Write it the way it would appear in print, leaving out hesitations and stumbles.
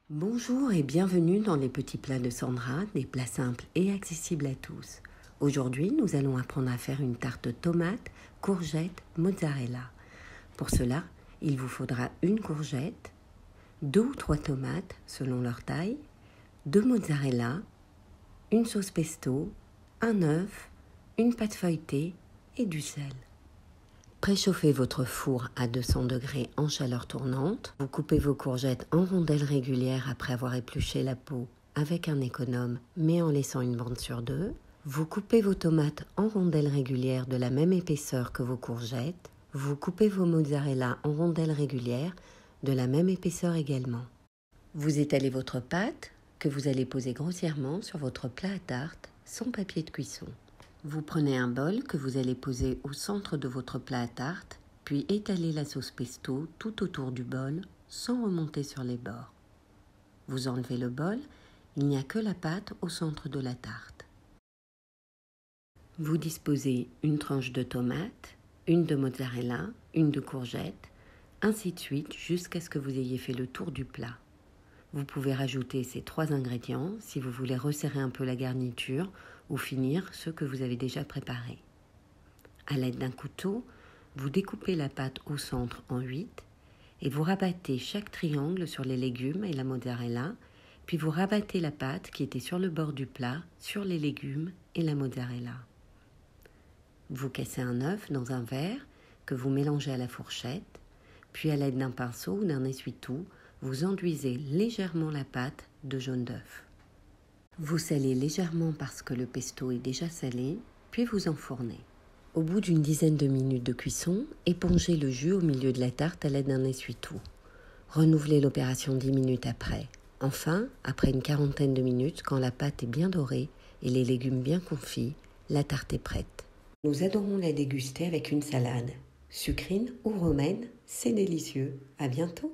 Bonjour et bienvenue dans les petits plats de Sandra, des plats simples et accessibles à tous. Aujourd'hui, nous allons apprendre à faire une tarte tomate, courgette, mozzarella. Pour cela, il vous faudra une courgette, 2 ou 3 tomates selon leur taille, 2 mozzarella, une sauce pesto, un œuf, une pâte feuilletée et du sel. Préchauffez votre four à 200 degrés en chaleur tournante. Vous coupez vos courgettes en rondelles régulières après avoir épluché la peau avec un économe, mais en laissant une bande sur deux. Vous coupez vos tomates en rondelles régulières de la même épaisseur que vos courgettes. Vous coupez vos mozzarella en rondelles régulières de la même épaisseur également. Vous étalez votre pâte que vous allez poser grossièrement sur votre plat à tarte sans papier de cuisson. Vous prenez un bol que vous allez poser au centre de votre plat à tarte, puis étalez la sauce pesto tout autour du bol sans remonter sur les bords. Vous enlevez le bol, il n'y a que la pâte au centre de la tarte. Vous disposez une tranche de tomate, une de mozzarella, une de courgette, ainsi de suite jusqu'à ce que vous ayez fait le tour du plat. Vous pouvez rajouter ces 3 ingrédients si vous voulez resserrer un peu la garniture ou finir ceux que vous avez déjà préparés. À l'aide d'un couteau, vous découpez la pâte au centre en 8 et vous rabattez chaque triangle sur les légumes et la mozzarella, puis vous rabattez la pâte qui était sur le bord du plat sur les légumes et la mozzarella. Vous cassez un œuf dans un verre que vous mélangez à la fourchette, puis à l'aide d'un pinceau ou d'un essuie-tout, vous enduisez légèrement la pâte de jaune d'œuf. Vous salez légèrement parce que le pesto est déjà salé, puis vous enfournez. Au bout d'une dizaine de minutes de cuisson, épongez le jus au milieu de la tarte à l'aide d'un essuie-tout. Renouvelez l'opération 10 minutes après. Enfin, après une quarantaine de minutes, quand la pâte est bien dorée et les légumes bien confits, la tarte est prête. Nous adorons la déguster avec une salade. Sucrine ou romaine, c'est délicieux. À bientôt!